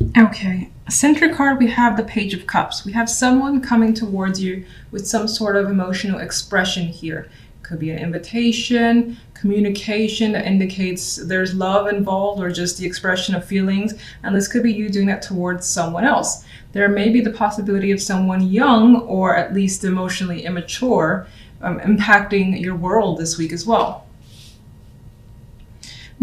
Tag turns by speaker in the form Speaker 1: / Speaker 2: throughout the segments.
Speaker 1: Okay, center card, we have the Page of Cups. We have someone coming towards you with some sort of emotional expression here. Could be an invitation, communication that indicates there's love involved or just the expression of feelings. And this could be you doing that towards someone else. There may be the possibility of someone young or at least emotionally immature impacting your world this week as well.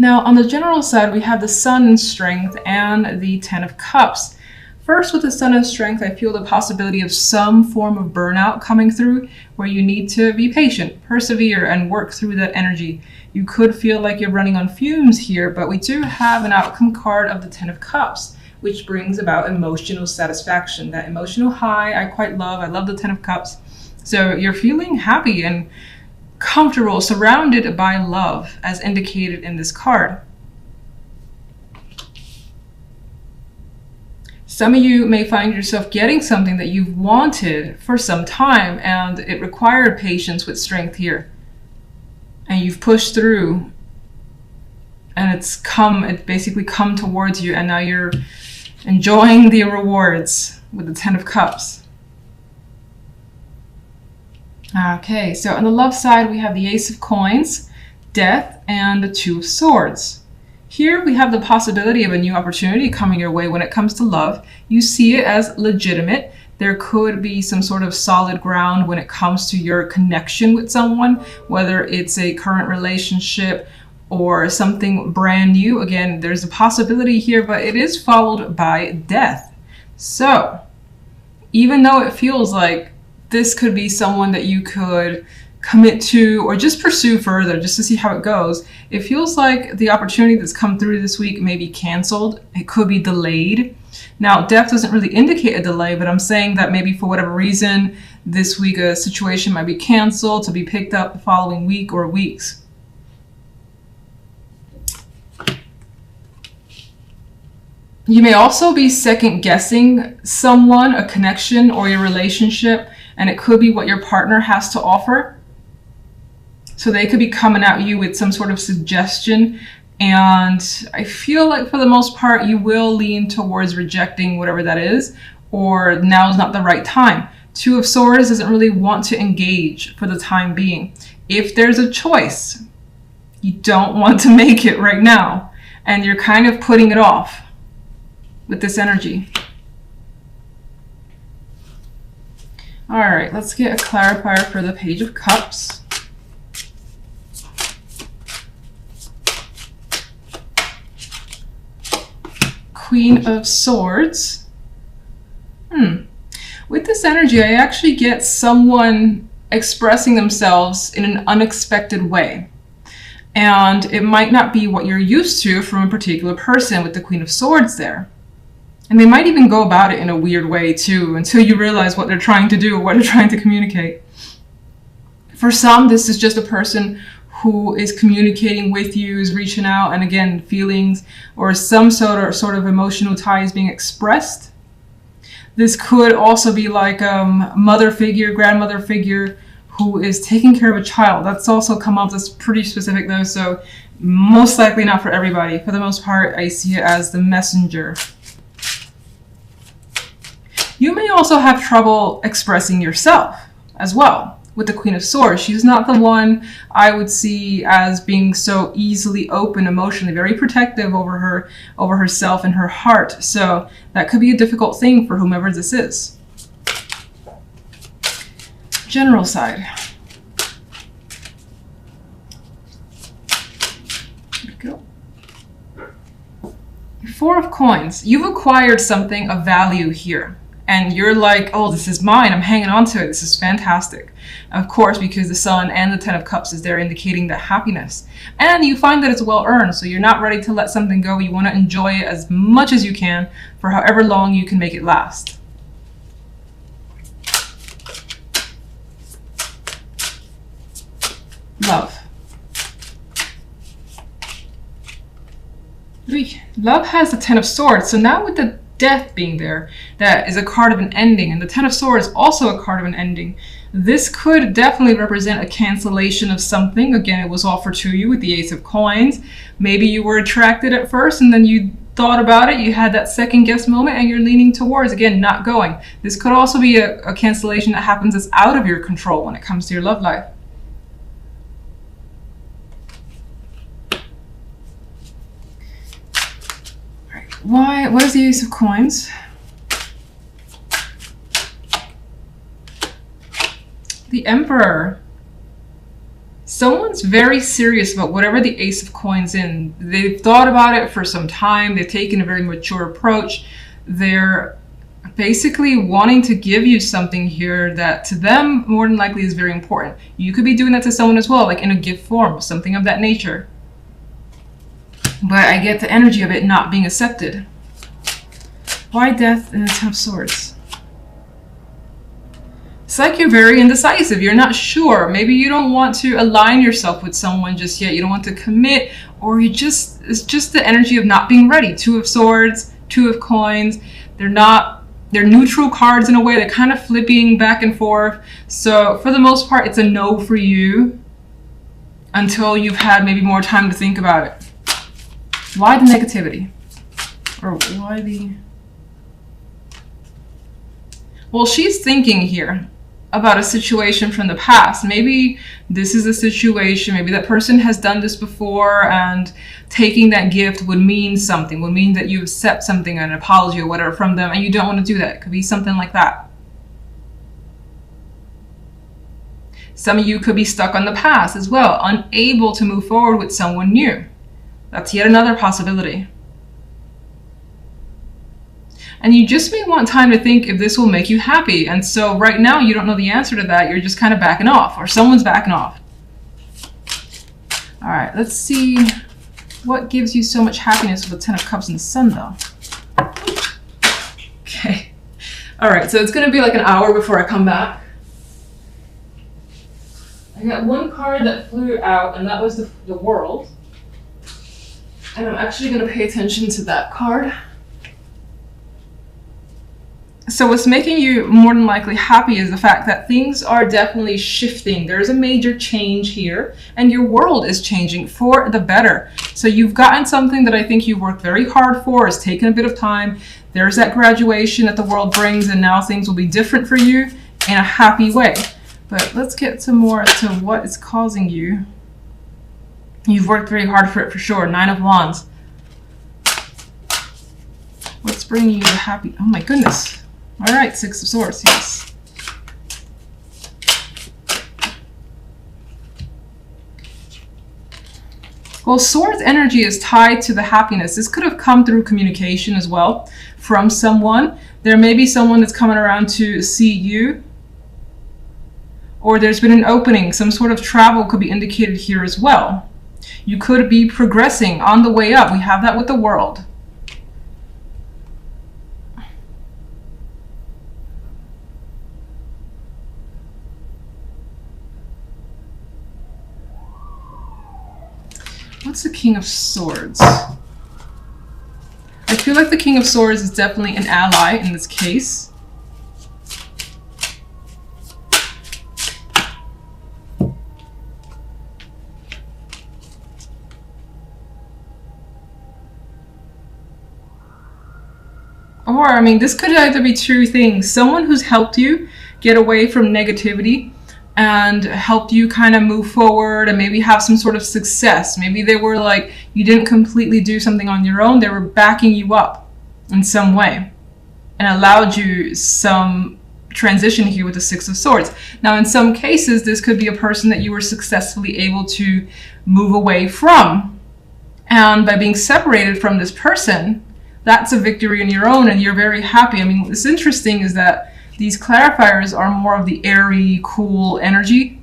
Speaker 1: Now, on the general side, we have the Sun in Strength and the Ten of Cups. First, with the Sun in Strength, I feel the possibility of some form of burnout coming through where you need to be patient, persevere, and work through that energy. You could feel like you're running on fumes here, but we do have an outcome card of the Ten of Cups, which brings about emotional satisfaction. That emotional high I quite love. I love the Ten of Cups. So you're feeling happy and comfortable, surrounded by love, as indicated in this card. Some of you may find yourself getting something that you've wanted for some time, and it required patience with strength here. And you've pushed through, and it's basically come towards you, and now you're enjoying the rewards with the Ten of Cups. Okay, so on the love side, we have the Ace of Coins, Death, and the Two of Swords. Here we have the possibility of a new opportunity coming your way when it comes to love. You see it as legitimate. There could be some sort of solid ground when it comes to your connection with someone, whether it's a current relationship or something brand new. Again, there's a possibility here, but it is followed by death. So even though it feels like this could be someone that you could commit to or just pursue further just to see how it goes, it feels like the opportunity that's come through this week may be canceled. It could be delayed. Now, death doesn't really indicate a delay, but I'm saying that maybe for whatever reason, this week a situation might be canceled to be picked up the following week or weeks. You may also be second guessing someone, a connection, or your relationship, and it could be what your partner has to offer. So they could be coming at you with some sort of suggestion, and I feel like for the most part you will lean towards rejecting whatever that is, or now is not the right time. Two of Swords doesn't really want to engage for the time being. If there's a choice, you don't want to make it right now, and you're kind of putting it off with this energy. All right, let's get a clarifier for the Page of Cups. Queen of Swords. With this energy, I actually get someone expressing themselves in an unexpected way. And it might not be what you're used to from a particular person with the Queen of Swords there. And they might even go about it in a weird way too, until you realize what they're trying to do or what they're trying to communicate. For some, this is just a person who is communicating with you, is reaching out, and again, feelings or some sort of emotional ties being expressed. This could also be like a mother figure, grandmother figure who is taking care of a child. That's also come up. That's pretty specific though, so most likely not for everybody. For the most part, I see it as the messenger. You may also have trouble expressing yourself as well with the Queen of Swords. She's not the one I would see as being so easily open emotionally, very protective over herself and her heart. So that could be a difficult thing for whomever this is. General side. There we go. Four of Coins. You've acquired something of value here. And you're like, oh, this is mine. I'm hanging on to it. This is fantastic. Of course, because the Sun and the Ten of Cups is there indicating that happiness. And you find that it's well earned, so you're not ready to let something go. You want to enjoy it as much as you can for however long you can make it last. Love. Love has the Ten of Swords, so now with the Death being there, that is a card of an ending, and the Ten of Swords is also a card of an ending. This could definitely represent a cancellation of something. Again, it was offered to you with the Ace of Coins. Maybe you were attracted at first and then you thought about it, you had that second guess moment, and you're leaning towards, again, not going. This could also be a cancellation that happens that's out of your control when it comes to your love life. All right. What is the Ace of Coins? The Emperor. Someone's very serious about whatever the Ace of Coins in. They've thought about it for some time. They've taken a very mature approach. They're basically wanting to give you something here that to them more than likely is very important. You could be doing that to someone as well, like in a gift form, something of that nature. But I get the energy of it not being accepted. Why Death and the Ten of Swords? It's like you're very indecisive. You're not sure. Maybe you don't want to align yourself with someone just yet. You don't want to commit, or it's just the energy of not being ready. Two of Swords, Two of Coins. They're neutral cards in a way. They're kind of flipping back and forth. So for the most part, it's a no for you until you've had maybe more time to think about it. Why the negativity? Or why the... Well, she's thinking here about a situation from the past. Maybe this is a situation, maybe that person has done this before, and taking that gift would mean something, would mean that you accept something, an apology or whatever from them, and you don't want to do that. It could be something like that. Some of you could be stuck on the past as well, unable to move forward with someone new. That's yet another possibility. And you just may want time to think if this will make you happy. And so right now you don't know the answer to that. You're just kind of backing off, or someone's backing off. All right, let's see what gives you so much happiness with the Ten of Cups and the Sun, though. Okay. All right, so it's going to be like an hour before I come back. I got one card that flew out, and that was the World. And I'm actually going to pay attention to that card. So what's making you more than likely happy is the fact that things are definitely shifting. There's a major change here, and your world is changing for the better. So you've gotten something that I think you've worked very hard for. It's taken a bit of time. There's that graduation that the world brings, and now things will be different for you in a happy way. But let's get some more as to what is causing you. You've worked very hard for it for sure. Nine of Wands. What's bringing you the happy? Oh my goodness. All right, Six of Swords, yes. Well, Swords energy is tied to the happiness. This could have come through communication as well from someone. There may be someone that's coming around to see you, or there's been an opening. Some sort of travel could be indicated here as well. You could be progressing on the way up. We have that with the World. What's the King of Swords? I feel like the King of Swords is definitely an ally in this case. Or, I mean, this could either be two things. Someone who's helped you get away from negativity and helped you kind of move forward and maybe have some sort of success. Maybe they were like, you didn't completely do something on your own. They were backing you up in some way and allowed you some transition here with the Six of Swords. Now, in some cases, this could be a person that you were successfully able to move away from. And by being separated from this person, that's a victory on your own and you're very happy. I mean, what's interesting is that these clarifiers are more of the airy, cool energy,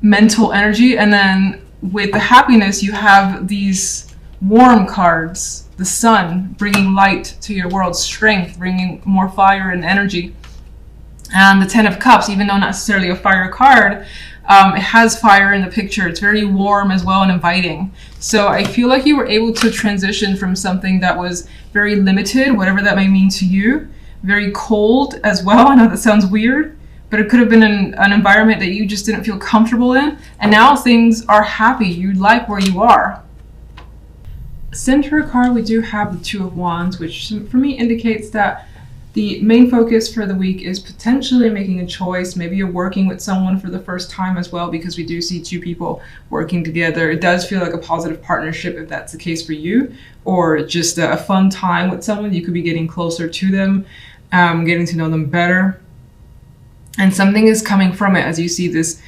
Speaker 1: mental energy. And then with the happiness, you have these warm cards, the Sun, bringing light to your world, strength, bringing more fire and energy. And the Ten of Cups, even though not necessarily a fire card, it has fire in the picture. It's very warm as well and inviting. So I feel like you were able to transition from something that was very limited, whatever that may mean to you, very cold as well. I know that sounds weird, but it could have been an environment that you just didn't feel comfortable in. And now things are happy. You like where you are. Center card, we do have the Two of Wands, which for me indicates that the main focus for the week is potentially making a choice. Maybe you're working with someone for the first time as well, because we do see two people working together. It does feel like a positive partnership if that's the case for you, or just a fun time with someone. You could be getting closer to them, getting to know them better. And something is coming from it as you see this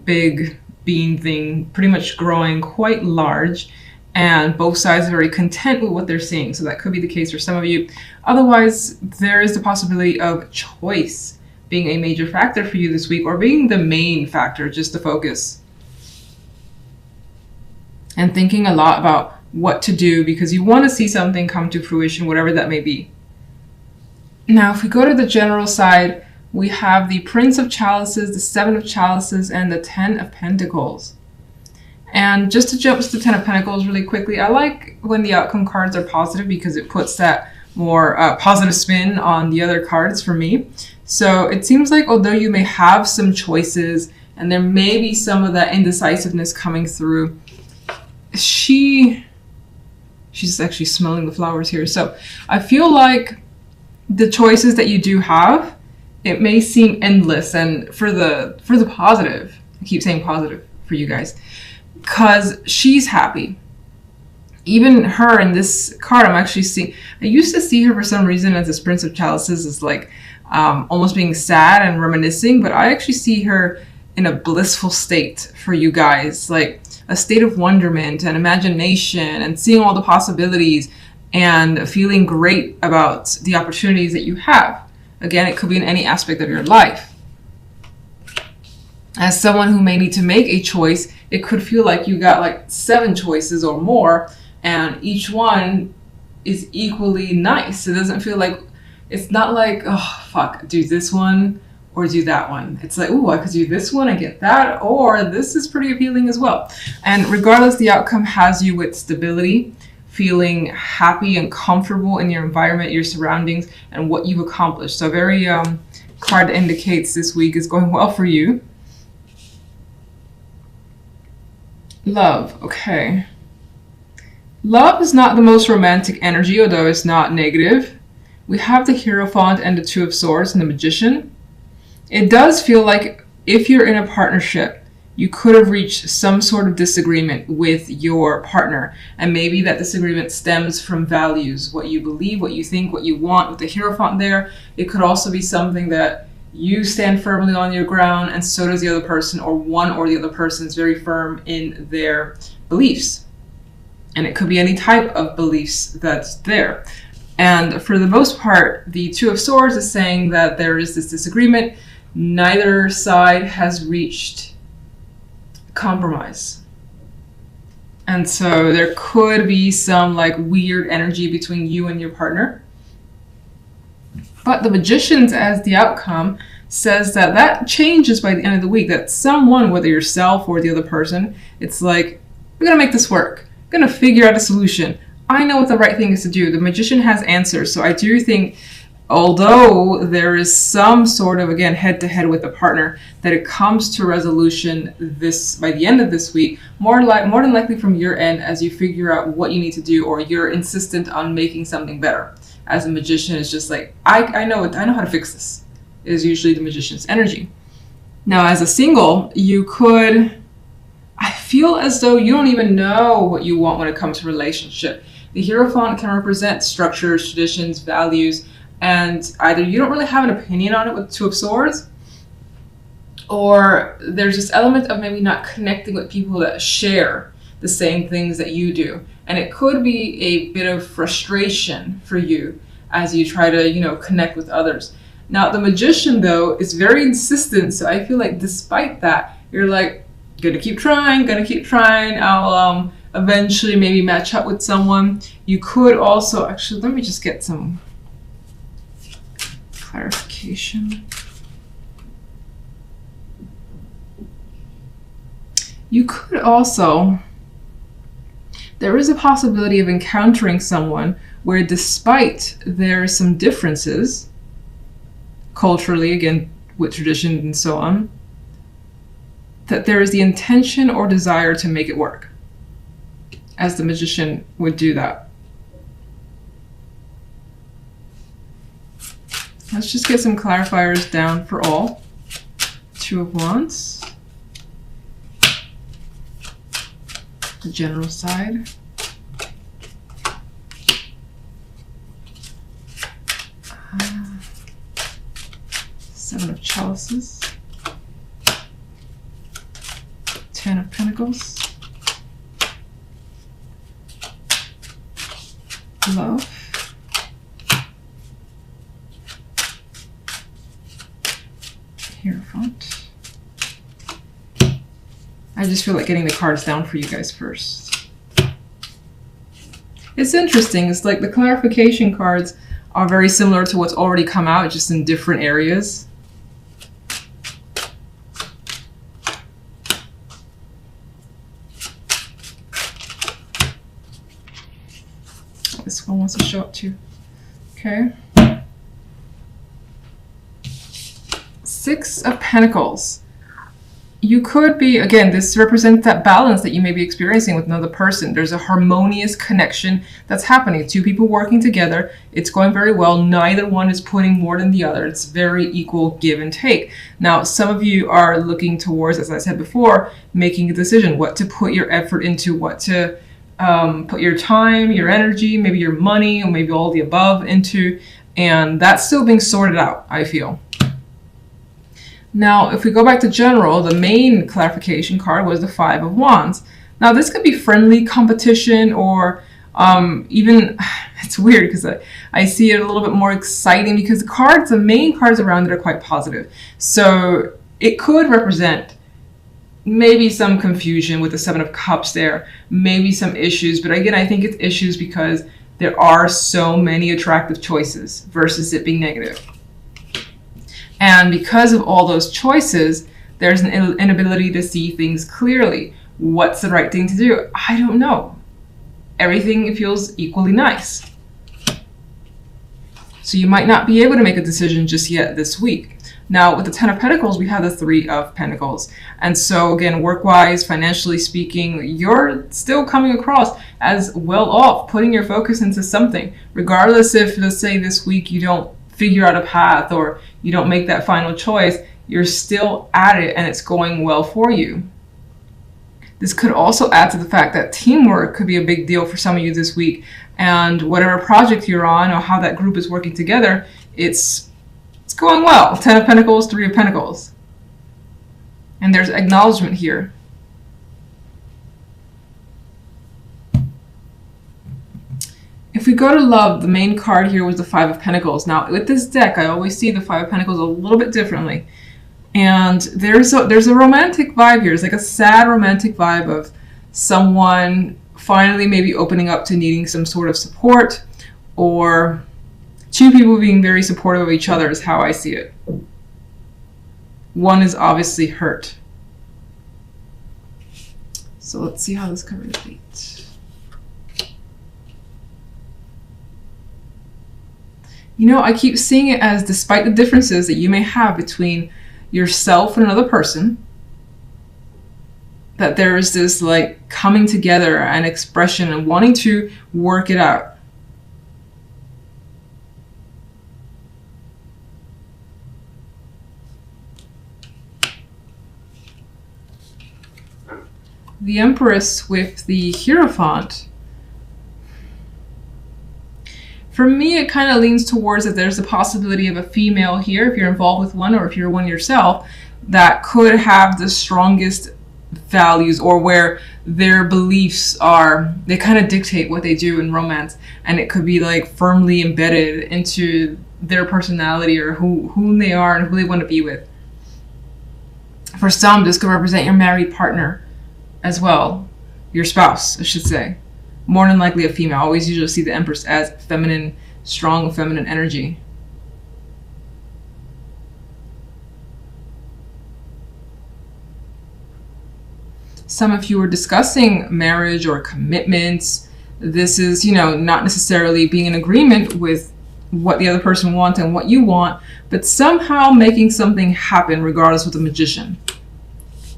Speaker 1: big bean thing pretty much growing quite large. And both sides are very content with what they're seeing. So that could be the case for some of you. Otherwise, there is the possibility of choice being a major factor for you this week, or being the main factor, just the focus. And thinking a lot about what to do, because you want to see something come to fruition, whatever that may be. Now, if we go to the general side, we have the Prince of Chalices, the Seven of Chalices, and the Ten of Pentacles. And just to jump to the Ten of Pentacles really quickly, I like when the outcome cards are positive, because it puts that more positive spin on the other cards for me. So it seems like although you may have some choices and there may be some of that indecisiveness coming through, she's actually smelling the flowers here. So I feel like the choices that you do have, it may seem endless, and for the positive, I keep saying positive for you guys, because she's happy. Even her in this card, I'm actually seeing, I used to see her for some reason as this Prince of Chalices as like almost being sad and reminiscing, but I actually see her in a blissful state for you guys, like a state of wonderment and imagination and seeing all the possibilities and feeling great about the opportunities that you have. Again, it could be in any aspect of your life. As someone who may need to make a choice, it could feel like you got like 7 choices or more, and each one is equally nice. It doesn't feel like, it's not like, oh, fuck, do this one or do that one. It's like, ooh, I could do this one and get that, or this is pretty appealing as well. And regardless, the outcome has you with stability, feeling happy and comfortable in your environment, your surroundings, and what you've accomplished. So very card that indicates this week is going well for you. Love, okay. Love is not the most romantic energy, although it's not negative. We have the Hierophant and the Two of Swords and the Magician. It does feel like if you're in a partnership, you could have reached some sort of disagreement with your partner. And maybe that disagreement stems from values, what you believe, what you think, what you want. With the Hierophant there, it could also be something that you stand firmly on your ground, and so does the other person, or one or the other person is very firm in their beliefs. And it could be any type of beliefs that's there. And for the most part, the Two of Swords is saying that there is this disagreement. Neither side has reached compromise. And so there could be some like weird energy between you and your partner. But the Magician's as the outcome says that that changes by the end of the week. That someone, whether yourself or the other person, it's like, we're gonna make this work. We're gonna figure out a solution. I know what the right thing is to do. The Magician has answers. So I do think, although there is some sort of, again, head-to-head with a partner, that it comes to resolution this by the end of this week, more than likely from your end, as you figure out what you need to do, or you're insistent on making something better. As a Magician, it's just like, I know how to fix this, is usually the Magician's energy. Now, as a single, you could, I feel as though you don't even know what you want when it comes to relationship. The Hierophant can represent structures, traditions, values, and either you don't really have an opinion on it with Two of Swords, or there's this element of maybe not connecting with people that share the same things that you do. And it could be a bit of frustration for you as you try to, connect with others. Now, the Magician, though, is very insistent. So I feel like despite that, you're like, gonna keep trying. I'll eventually maybe match up with someone. You could also, actually, let me just get some clarification. You could also, there is a possibility of encountering someone where, despite there are some differences culturally, again, with traditions and so on, that there is the intention or desire to make it work. as the Magician would do that. Let's just get some clarifiers down for all. Two of Wands. The general side. Seven of Chalices. Ten of Pentacles. Love. Hierophant. I just feel like getting the cards down for you guys first. It's interesting. It's like the clarification cards are very similar to what's already come out, just in different areas. This one wants to show up too. Okay. Six of Pentacles. You could be, again, this represents that balance that you may be experiencing with another person. There's a harmonious connection that's happening. Two people working together. It's going very well. Neither one is putting more than the other. It's very equal give and take. Now, some of you are looking towards, as I said before, making a decision, what to put your effort into, what to put your time, your energy, maybe your money, or maybe all the above into. And that's still being sorted out, I feel. Now, if we go back to general, the main clarification card was the Five of Wands. Now, this could be friendly competition or even, it's weird because I see it a little bit more exciting because the cards, the main cards around it are quite positive. So it could represent maybe some confusion with the Seven of Cups there, maybe some issues. But again, I think it's issues because there are so many attractive choices versus it being negative. And because of all those choices, there's an inability to see things clearly. What's the right thing to do? I don't know. Everything feels equally nice. So you might not be able to make a decision just yet this week. Now, with the Ten of Pentacles, we have the Three of Pentacles. And so again, work-wise, financially speaking, you're still coming across as well off, putting your focus into something. Regardless if, let's say this week, you don't figure out a path or you don't make that final choice, you're still at it and it's going well for you. This could also add to the fact that teamwork could be a big deal for some of you this week, and whatever project you're on or how that group is working together, it's going well. Ten of Pentacles, Three of Pentacles. And there's acknowledgement here. If we go to love, the main card here was the Five of Pentacles. Now, with this deck, I always see the Five of Pentacles a little bit differently. And there's a romantic vibe here. It's like a sad romantic vibe of someone finally maybe opening up to needing some sort of support, or two people being very supportive of each other is how I see it. One is obviously hurt. So let's see how this can relate. You know, I keep seeing it as, despite the differences that you may have between yourself and another person, that there is this like coming together and expression and wanting to work it out. The Empress with the Hierophant. For me, it kind of leans towards that there's a possibility of a female here, if you're involved with one or if you're one yourself, that could have the strongest values, or where their beliefs are, they kind of dictate what they do in romance. And it could be like firmly embedded into their personality or who they are and who they want to be with. For some, this could represent your married partner as well, your spouse, I should say. More than likely a female. I always usually see the Empress as feminine, strong feminine energy. Some of you are discussing marriage or commitments. This is, you know, not necessarily being in agreement with what the other person wants and what you want, but somehow making something happen regardless with the Magician.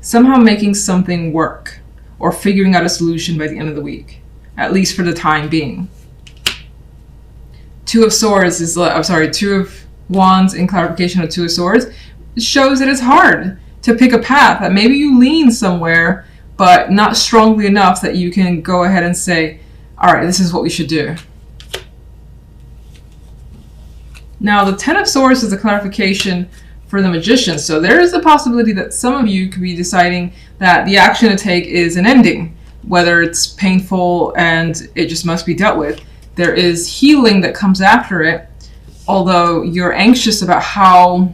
Speaker 1: Somehow making something work or figuring out a solution by the end of the week. at least for the time being. Two of Swords is, I'm sorry, Two of Wands in clarification of Two of Swords shows that it's hard to pick a path, that maybe you lean somewhere, but not strongly enough that you can go ahead and say, all right, this is what we should do. Now, the Ten of Swords is a clarification for the Magician. So there is a possibility that some of you could be deciding that the action to take is an ending, whether it's painful and it just must be dealt with. There is healing that comes after it, although you're anxious about how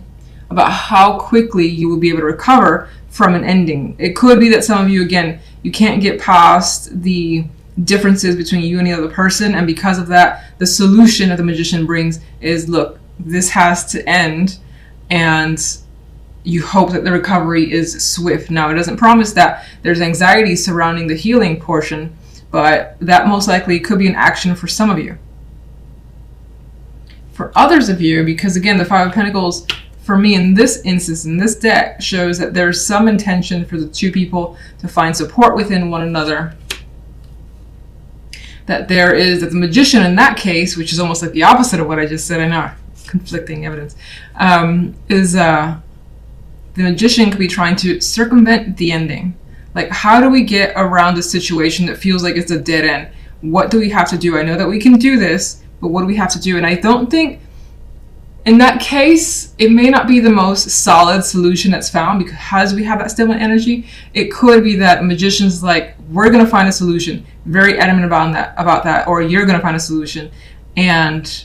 Speaker 1: quickly you will be able to recover from an ending. It could be that some of you, again, you can't get past the differences between you and the other person, and because of that, the solution that the Magician brings is, look, this has to end, and you hope that the recovery is swift. Now, it doesn't promise that. There's anxiety surrounding the healing portion, but that most likely could be an action for some of you. For others of you, because again, the Five of Pentacles, for me in this instance, in this deck, shows that there's some intention for the two people to find support within one another. That the Magician in that case, which is almost like the opposite of what I just said, I know, conflicting evidence, the Magician could be trying to circumvent the ending. Like, how do we get around a situation that feels like it's a dead end? What do we have to do? I know that we can do this, but what do we have to do? And I don't think, in that case, it may not be the most solid solution that's found, because we have that stimulant energy. It could be that Magician's like, we're going to find a solution, very adamant about that, or you're going to find a solution. And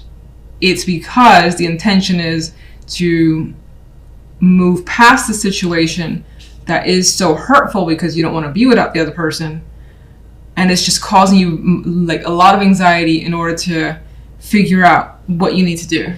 Speaker 1: it's because the intention is to move past the situation that is so hurtful because you don't want to be without the other person. And it's just causing you like a lot of anxiety in order to figure out what you need to do.